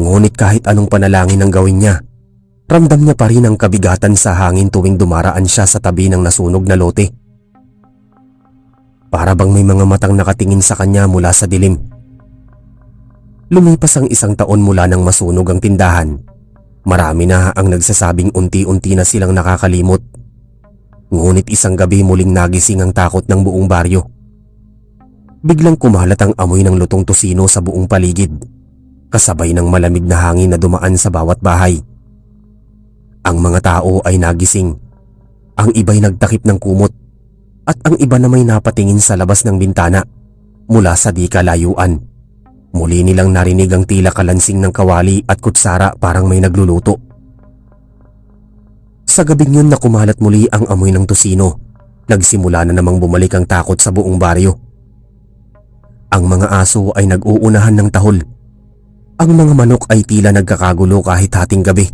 Ngunit kahit anong panalangin ang gawin niya, ramdam niya pa rin ang kabigatan sa hangin tuwing dumaraan siya sa tabi ng nasunog na lote. Para bang may mga matang nakatingin sa kanya mula sa dilim. Lumipas ang 1 taon mula nang masunog ang tindahan. Marami na ang nagsasabing unti-unti na silang nakakalimot. Ngunit isang gabi muling nagising ang takot ng buong baryo. Biglang kumalat ang amoy ng lutong tosino sa buong paligid, kasabay ng malamig na hangin na dumaan sa bawat bahay. Ang mga tao ay nagising. Ang iba'y nagtakip ng kumot at ang iba na may napatingin sa labas ng bintana mula sa di kalayuan. Muli nilang narinig ang tila kalansing ng kawali at kutsara parang may nagluluto. Sa gabing yun na kumalat muli ang amoy ng tosino, nagsimula na namang bumalik ang takot sa buong baryo. Ang mga aso ay nag-uunahan ng tahol. Ang mga manok ay tila nagkakagulo kahit hating gabi.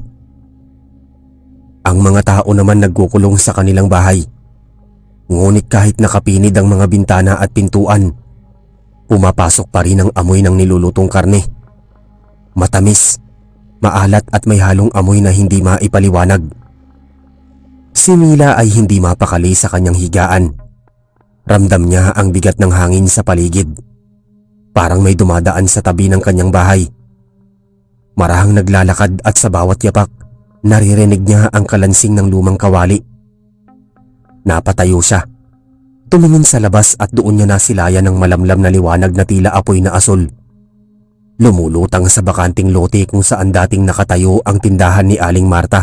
Ang mga tao naman nagkukulong sa kanilang bahay. Ngunit kahit nakapinid ang mga bintana at pintuan, pumapasok pa rin ang amoy ng nilulutong karne. Matamis, maalat at may halong amoy na hindi maipaliwanag. Si Mila ay hindi mapakali sa kanyang higaan. Ramdam niya ang bigat ng hangin sa paligid. Parang may dumadaan sa tabi ng kanyang bahay. Marahang naglalakad at sa bawat yapak, naririnig niya ang kalansing ng lumang kawali. Napatayo siya. Tumingin sa labas at doon niya nasilayan ng malamlam na liwanag na tila apoy na asul. Lumulutang sa bakanting lote kung saan dating nakatayo ang tindahan ni Aling Marta.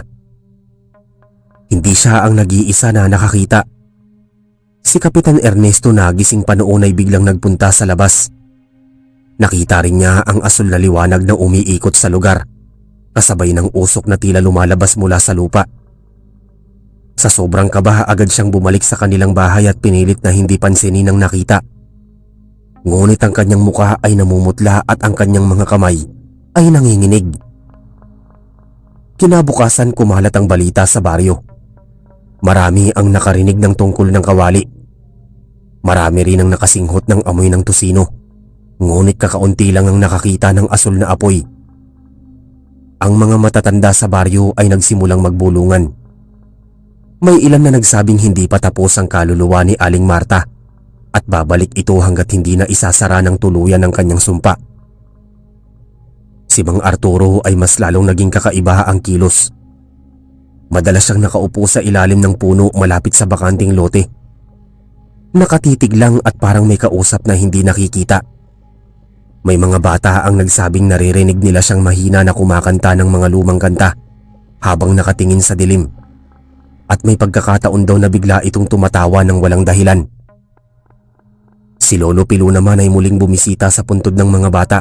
Hindi siya ang nag-iisa na nakakita. Si Kapitan Ernesto na gising pa noon ay biglang nagpunta sa labas. Nakita rin niya ang asul na liwanag na umiikot sa lugar, kasabay ng usok na tila lumalabas mula sa lupa. Sa sobrang kaba, agad siyang bumalik sa kanilang bahay at pinilit na hindi pansinin ang nakita. Ngunit ang kanyang mukha ay namumutla at ang kanyang mga kamay ay nanginginig. Kinabukasan, kumalat ang balita sa baryo. Marami ang nakarinig ng tungkol ng kawali. Marami rin ang nakasinghot ng amoy ng tosino. Ngunit kakaunti lang ang nakakita ng asul na apoy. Ang mga matatanda sa baryo ay nagsimulang magbulungan. May ilan na nagsabing hindi pa tapos ang kaluluwa ni Aling Marta at babalik ito hanggat hindi na isasara ng tuluyan ng kanyang sumpa. Si Mang Arturo ay mas lalong naging kakaiba ang kilos. Madalas siyang nakaupo sa ilalim ng puno malapit sa bakanting lote. Nakatitig lang at parang may kausap na hindi nakikita. May mga bata ang nagsabing naririnig nila siyang mahina na kumakanta ng mga lumang kanta habang nakatingin sa dilim. At may pagkakataon daw na bigla itong tumatawa ng walang dahilan. Si Lolo Pilu naman ay muling bumisita sa puntod ng mga bata.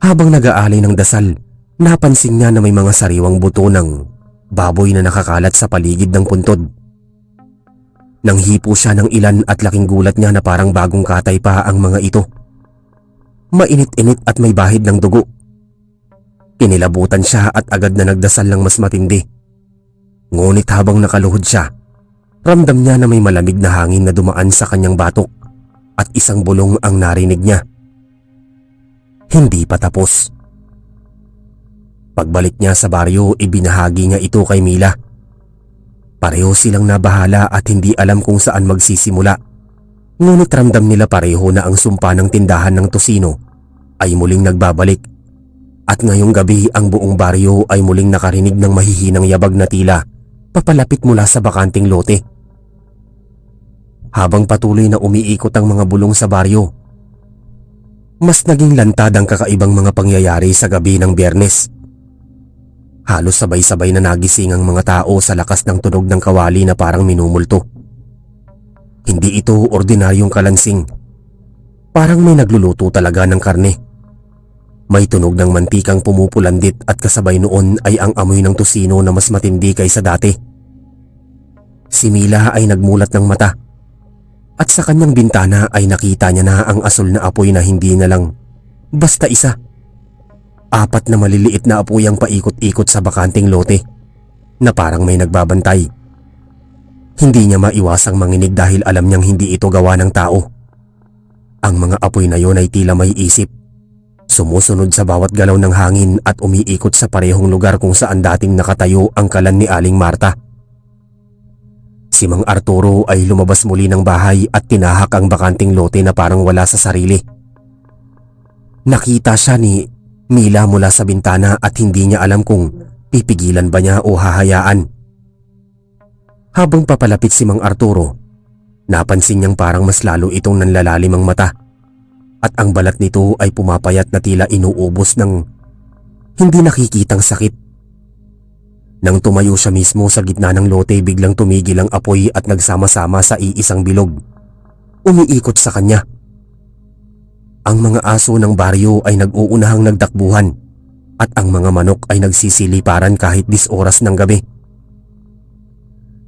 Habang nag-aalay ng dasal, napansin niya na may mga sariwang buto ng baboy na nakakalat sa paligid ng puntod. Nanghipo siya ng ilan at laking gulat niya na parang bagong katay pa ang mga ito. Mainit-init at may bahid ng dugo. Kinilabutan siya at agad na nagdasal ng mas matindi. Ngunit habang nakaluhod siya, ramdam niya na may malamig na hangin na dumaan sa kanyang batok at isang bulong ang narinig niya. Hindi pa tapos. Pagbalik niya sa baryo, ibinahagi niya ito kay Mila. Pareho silang nabahala at hindi alam kung saan magsisimula. Ngunit ramdam nila pareho na ang sumpa ng tindahan ng tosino ay muling nagbabalik. At ngayong gabi ang buong baryo ay muling nakarinig ng mahihinang yabag na tila papalapit mula sa bakanting lote. Habang patuloy na umiikot ang mga bulong sa baryo, mas naging lantad ang kakaibang mga pangyayari sa gabi ng Biyernes. Halos sabay-sabay na nagising ang mga tao sa lakas ng tunog ng kawali na parang minumulto. Hindi ito ordinaryong kalansing. Parang may nagluluto talaga ng karne. May tunog ng mantikang pumupulandit at kasabay noon ay ang amoy ng tusino na mas matindi kaysa dati. Si Mila ay nagmulat ng mata at sa kanyang bintana ay nakita niya na ang asul na apoy na hindi na lang basta isa. 4 na maliliit na apoy ang paikot-ikot sa bakanting lote na parang may nagbabantay. Hindi niya maiwasang manginig dahil alam niyang hindi ito gawa ng tao. Ang mga apoy na yon ay tila may isip. Sumusunod sa bawat galaw ng hangin at umiikot sa parehong lugar kung saan dating nakatayo ang kalan ni Aling Marta. Si Mang Arturo ay lumabas muli ng bahay at tinahak ang bakanting lote na parang wala sa sarili. Nakita siya ni Mila mula sa bintana at hindi niya alam kung pipigilan ba niya o hahayaan. Habang papalapit si Mang Arturo, napansin niyang parang mas lalo itong nanlalalim ang mata at ang balat nito ay pumapayat na tila inuubos ng hindi nakikitang sakit. Nang tumayo siya mismo sa gitna ng lote, biglang tumigil ang apoy at nagsama-sama sa iisang bilog. Umiikot sa kanya. Ang mga aso ng baryo ay nag-uunahang nagtakbuhan at ang mga manok ay nagsisiliparan kahit 10 oras ng gabi.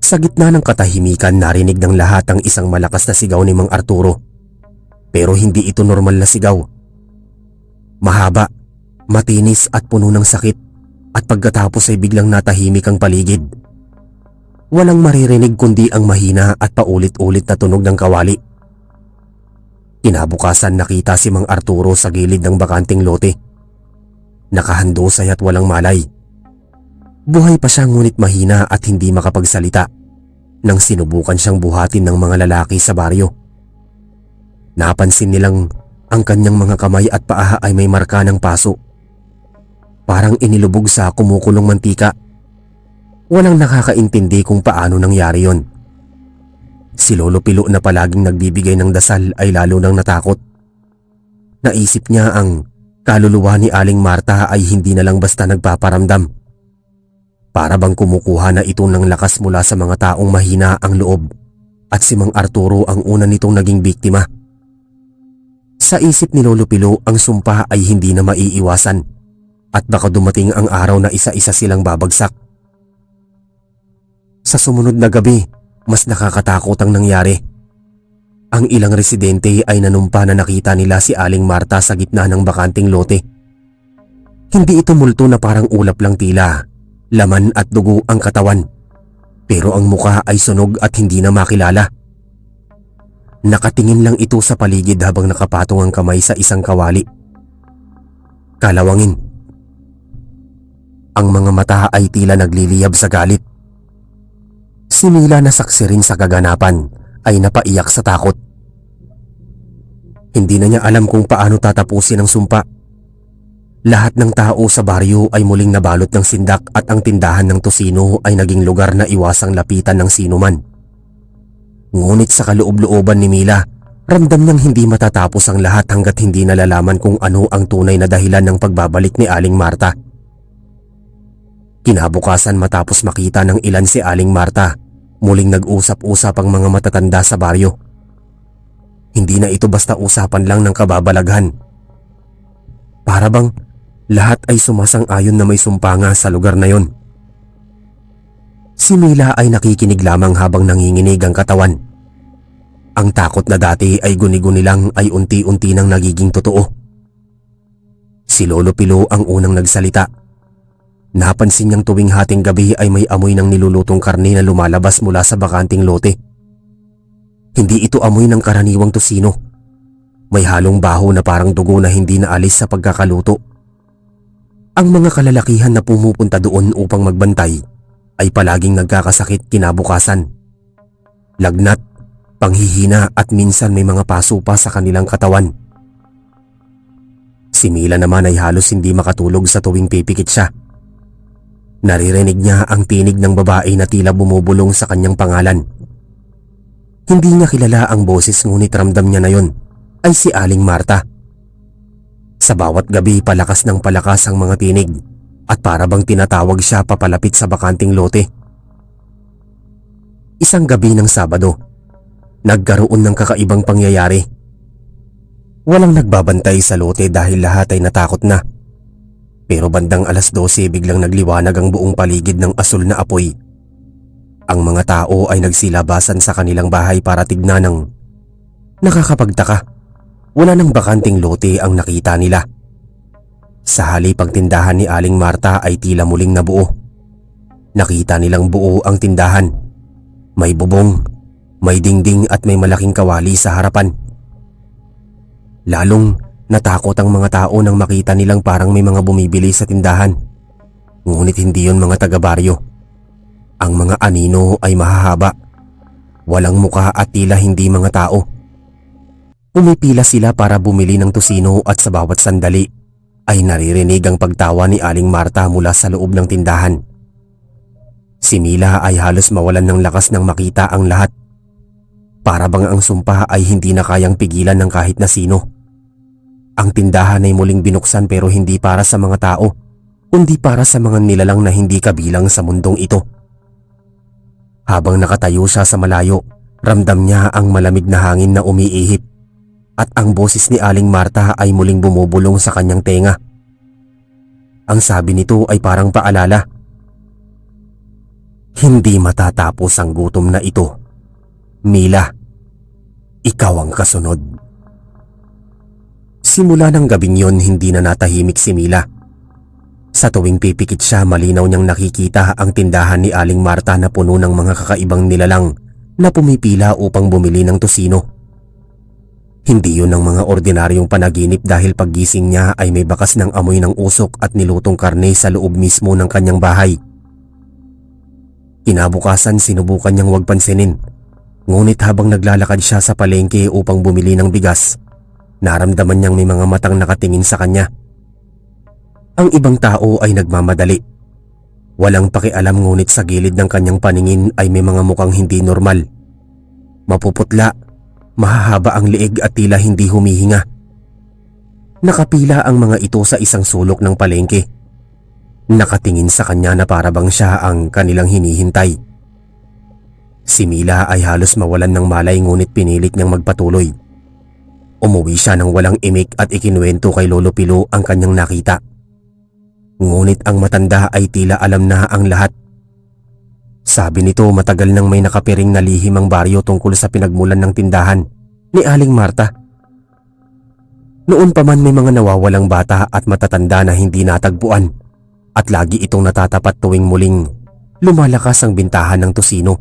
Sa gitna ng katahimikan, narinig ng lahat ang isang malakas na sigaw ni Mang Arturo. Pero hindi ito normal na sigaw. Mahaba, matinis at puno ng sakit at pagkatapos ay biglang natahimik ang paligid. Walang maririnig kundi ang mahina at paulit-ulit na tunog ng kawali. Kinabukasan nakita si Mang Arturo sa gilid ng bakanting lote. Nakahandusay at walang malay. Buhay pa siya ngunit mahina at hindi makapagsalita nang sinubukan siyang buhatin ng mga lalaki sa baryo. Napansin nilang ang kanyang mga kamay at paa ay may marka ng paso. Parang inilubog sa kumukulong mantika. Walang nakakaintindi kung paano nangyari yon. Si Lolo Pilo na palaging nagbibigay ng dasal ay lalo nang natakot. Naisip niya ang kaluluwa ni Aling Marta ay hindi na lang basta nagpaparamdam. Para bang kumukuha na ito ng lakas mula sa mga taong mahina ang loob at si Mang Arturo ang una nitong naging biktima. Sa isip ni Lolo Pilo, ang sumpa ay hindi na maiiwasan at baka dumating ang araw na isa-isa silang babagsak. Sa sumunod na gabi, mas nakakatakot ang nangyari. Ang ilang residente ay nanumpa na nakita nila si Aling Marta sa gitna ng bakanting lote. Hindi ito multo na parang ulap lang tila. Laman at dugo ang katawan. Pero ang mukha ay sunog at hindi na makilala. Nakatingin lang ito sa paligid habang nakapatong ang kamay sa isang kawali. Kalawangin. Ang mga mata ay tila nagliliyab sa galit. Si Mila na saksi rin sa kaganapan ay napaiyak sa takot. Hindi na niya alam kung paano tatapusin ang sumpa. Lahat ng tao sa baryo ay muling nabalot ng sindak at ang tindahan ng tusino ay naging lugar na iwasang lapitan ng sinuman. Ngunit sa kaloob-looban ni Mila, ramdam niyang hindi matatapos ang lahat hanggat hindi nalalaman kung ano ang tunay na dahilan ng pagbabalik ni Aling Marta. Kinabukasan matapos makita ng ilan si Aling Marta, muling nag-usap-usap ang mga matatanda sa baryo. Hindi na ito basta usapan lang ng kababalaghan. Para bang lahat ay sumasang-ayon na may sumpa nga sa lugar na yon. Si Mila ay nakikinig lamang habang nanginginig ang katawan. Ang takot na dati ay guni-guni lang ay unti-unti nang nagiging totoo. Si Lolo Pilo ang unang nagsalita. Napansin niyang tuwing hating gabi ay may amoy ng nilulutong karne na lumalabas mula sa bakanting lote. Hindi ito amoy ng karaniwang tusino. May halong baho na parang dugo na hindi naalis sa pagkakaluto. Ang mga kalalakihan na pumupunta doon upang magbantay ay palaging nagkakasakit kinabukasan. Lagnat, panghihina at minsan may mga paso pa sa kanilang katawan. Si Mila naman ay halos hindi makatulog sa tuwing pipikit siya. Naririnig niya ang tinig ng babae na tila bumubulong sa kanyang pangalan. Hindi niya kilala ang boses ngunit ramdam niya na yon ay si Aling Marta. Sa bawat gabi palakas ng palakas ang mga tinig at para bang tinatawag siya papalapit sa bakanting lote. Isang gabi ng Sabado, Nagkaroon ng kakaibang pangyayari. Walang nagbabantay sa lote dahil lahat ay natakot na. Pero bandang 12:00 biglang nagliwanag ang buong paligid ng asul na apoy. Ang mga tao ay nagsilabasan sa kanilang bahay para tignan ng nakakapagtaka. Wala nang bakanting lote ang nakita nila. Sa halip ang tindahan ni Aling Marta ay tila muling nabuo. Nakita nilang buo ang tindahan. May bubong, may dingding at may malaking kawali sa harapan. Lalong natakot ang mga tao nang makita nilang parang may mga bumibili sa tindahan. Ngunit hindi yon mga taga-baryo. Ang mga anino ay mahahaba, walang muka at tila hindi mga tao. Pumipila sila para bumili ng tusino at sa bawat sandali ay naririnig ang pagtawa ni Aling Marta mula sa loob ng tindahan. Si Mila ay halos mawalan ng lakas nang makita ang lahat. Para bang ang sumpa ay hindi na kayang pigilan ng kahit na sino. Ang tindahan ay muling binuksan pero hindi para sa mga tao, kundi para sa mga nilalang na hindi kabilang sa mundong ito. Habang nakatayo siya sa malayo, ramdam niya ang malamig na hangin na umiihip at ang boses ni Aling Marta ay muling bumubulong sa kanyang tenga. Ang sabi nito ay parang paalala. Hindi matatapos ang gutom na ito. Mila, ikaw ang kasunod. Simula ng gabing yon hindi na natahimik si Mila. Sa tuwing pipikit siya, malinaw niyang nakikita ang tindahan ni Aling Marta na puno ng mga kakaibang nilalang na pumipila upang bumili ng tusino. Hindi yun ang mga ordinaryong panaginip dahil paggising niya ay may bakas ng amoy ng usok at nilutong karne sa loob mismo ng kanyang bahay. Kinabukasan sinubukan niyang huwag pansinin. Ngunit habang naglalakad siya sa palengke upang bumili ng bigas, naramdaman niyang may mga matang nakatingin sa kanya. Ang ibang tao ay nagmamadali. Walang pakialam ngunit sa gilid ng kanyang paningin ay may mga mukhang hindi normal. Mapuputla, mahahaba ang leeg at tila hindi humihinga. Nakapila ang mga ito sa isang sulok ng palengke. Nakatingin sa kanya na para bang siya ang kanilang hinihintay. Si Mila ay halos mawalan ng malay ngunit pinilit niyang magpatuloy. Umuwi siya ng walang imik at ikinuwento kay Lolo Pilo ang kanyang nakita. Ngunit ang matanda ay tila alam na ang lahat. Sabi nito matagal nang may nakapiring na lihim ang baryo tungkol sa pinagmulan ng tindahan ni Aling Marta. Noon pa man may mga nawawalang bata at matatanda na hindi natagpuan at lagi itong natatapat tuwing muling lumalakas ang bintahan ng tusino.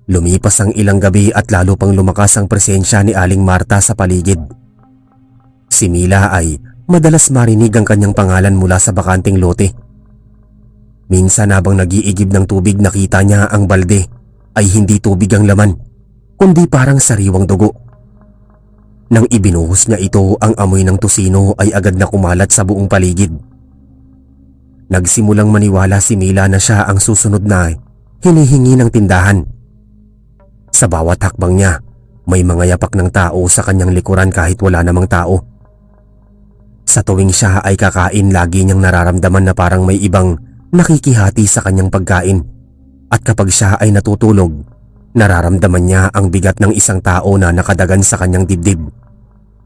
Lumipas ang ilang gabi at lalo pang lumakas ang presensya ni Aling Marta sa paligid. Si Mila ay madalas marinig ang kanyang pangalan mula sa bakanting lote. Minsan habang nag-iigib ng tubig nakita niya ang balde ay hindi tubig ang laman, kundi parang sariwang dugo. Nang ibinuhos niya ito, ang amoy ng tusino ay agad na kumalat sa buong paligid. Nagsimulang maniwala si Mila na siya ang susunod na hinihingi ng tindahan. Sa bawat hakbang niya, may mga yapak ng tao sa kanyang likuran kahit wala namang tao. Sa tuwing siya ay kakain, lagi niyang nararamdaman na parang may ibang nakikihati sa kanyang pagkain. At kapag siya ay natutulog, nararamdaman niya ang bigat ng isang tao na nakadagan sa kanyang dibdib.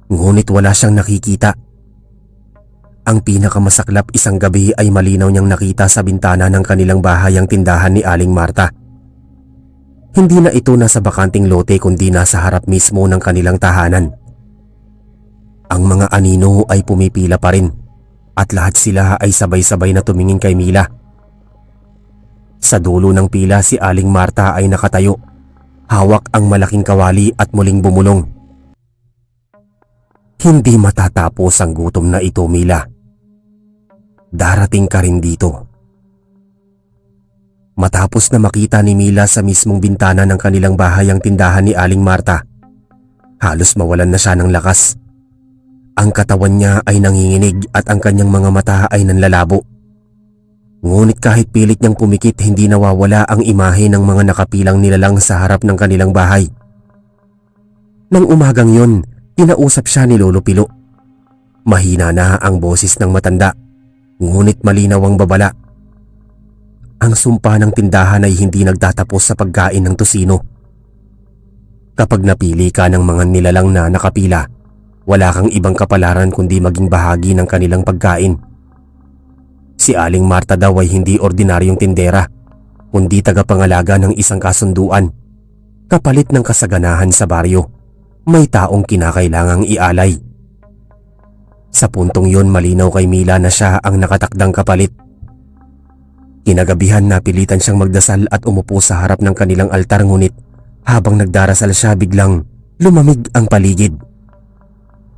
Ngunit wala siyang nakikita. Ang pinakamasaklap, isang gabi ay malinaw niyang nakita sa bintana ng kanilang bahay ang tindahan ni Aling Marta. Hindi na ito nasa bakanting lote kundi nasa harap mismo ng kanilang tahanan. Ang mga anino ay pumipila pa rin at lahat sila ay sabay-sabay na tumingin kay Mila. Sa dulo ng pila si Aling Marta ay nakatayo, hawak ang malaking kawali at muling bumulong. Hindi matatapos ang gutom na ito, Mila. Darating ka rin dito. Matapos na makita ni Mila sa mismong bintana ng kanilang bahay ang tindahan ni Aling Marta, halos mawalan na siya ng lakas. Ang katawan niya ay nanginginig at ang kanyang mga mata ay nanlalabo. Ngunit kahit pilit niyang pumikit, hindi nawawala ang imahe ng mga nakapilang nilalang sa harap ng kanilang bahay. Nang umagang yon, kinausap siya ni Lolo Pilo. Mahina na ang boses ng matanda, ngunit malinaw ang babala. Ang sumpa ng tindahan ay hindi nagtatapos sa pagkain ng tusino. Kapag napili ka ng mga nilalang na nakapila, wala kang ibang kapalaran kundi maging bahagi ng kanilang pagkain. Si Aling Marta daw ay hindi ordinaryong tindera, kundi tagapangalaga ng isang kasunduan. Kapalit ng kasaganahan sa baryo, may taong kinakailangang ialay. Sa puntong yon, malinaw kay Mila na siya ang nakatakdang kapalit. Kinagabihan napilitan siyang magdasal at umupo sa harap ng kanilang altar, ngunit habang nagdarasal siya, biglang lumamig ang paligid.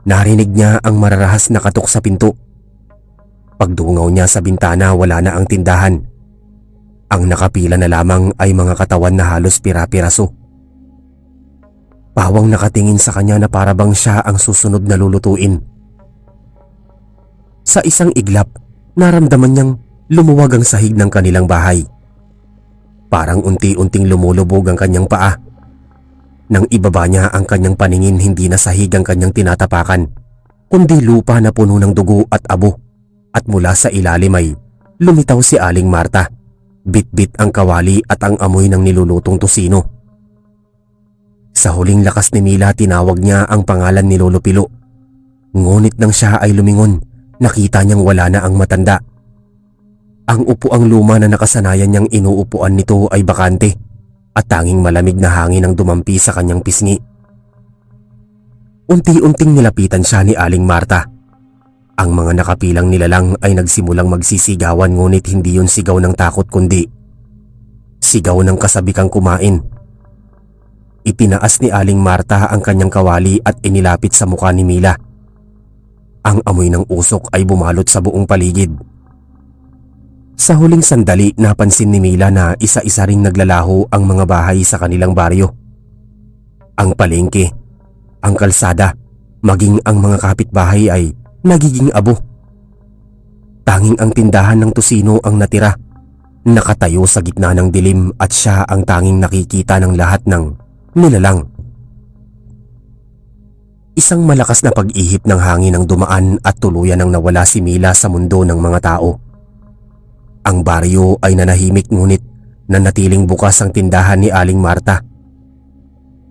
Narinig niya ang mararahas na katok sa pinto. Pagdungaw niya sa bintana, wala na ang tindahan. Ang nakapila na lamang ay mga katawan na halos pira-piraso. Pawang nakatingin sa kanya na parabang siya ang susunod na lulutuin. Sa isang iglap, naramdaman niyang lumuwag ang sahig ng kanilang bahay. Parang unti-unting lumulubog ang kanyang paa. Nang ibaba niya ang kanyang paningin, hindi na sahig ang kanyang tinatapakan, kundi lupa na puno ng dugo at abo. At mula sa ilalim ay lumitaw si Aling Marta. Bit-bit ang kawali at ang amoy ng nilulutong tosino. Sa huling lakas ni Mila, tinawag niya ang pangalan ni Lolo Pilo. Ngunit nang siya ay lumingon, nakita niyang wala na ang matanda. Ang upuang luma na nakasanayan niyang inuupuan nito ay bakante, at tanging malamig na hangin ang dumampi sa kanyang pisngi. Unti-unting nilapitan siya ni Aling Marta. Ang mga nakapilang nilalang ay nagsimulang magsisigawan, ngunit hindi yun sigaw ng takot kundi sigaw ng kasabikang kumain. Itinaas ni Aling Marta ang kanyang kawali at inilapit sa mukha ni Mila. Ang amoy ng usok ay bumalot sa buong paligid. Sa huling sandali, napansin ni Mila na isa-isa ring naglalaho ang mga bahay sa kanilang baryo. Ang palengke, ang kalsada, maging ang mga kapitbahay ay nagiging abo. Tanging ang tindahan ng tosino ang natira, nakatayo sa gitna ng dilim, at siya ang tanging nakikita ng lahat ng nilalang. Isang malakas na pag-ihip ng hangin ang dumaan at tuluyan ang nawala si Mila sa mundo ng mga tao. Ang baryo ay nanahimik, ngunit nanatiling bukas ang tindahan ni Aling Marta.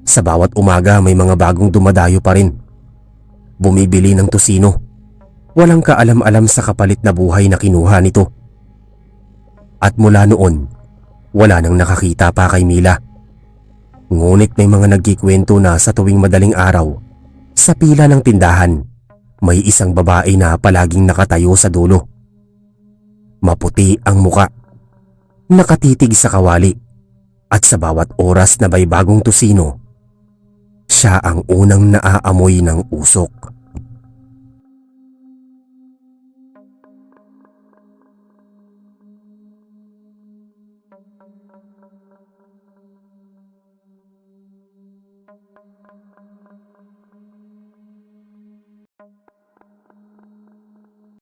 Sa bawat umaga may mga bagong dumadayo pa rin, bumibili ng tosino. Walang kaalam-alam sa kapalit na buhay na kinuha nito. At mula noon, wala nang nakakita pa kay Mila. Ngunit may mga nagkikwento na sa tuwing madaling araw, sa pila ng tindahan, may isang babae na palaging nakatayo sa dulo. Maputi ang muka, nakatitig sa kawali, at sa bawat oras na may bagong tosino, siya ang unang naaamoy ng usok.